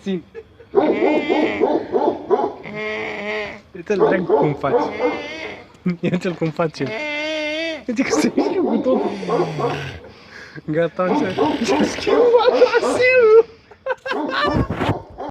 puțin. Uite-l, drag, cum faci. Uite-l cum face. Uite că se mișcă cu totul. Gata, ce-a schimbat Asilu.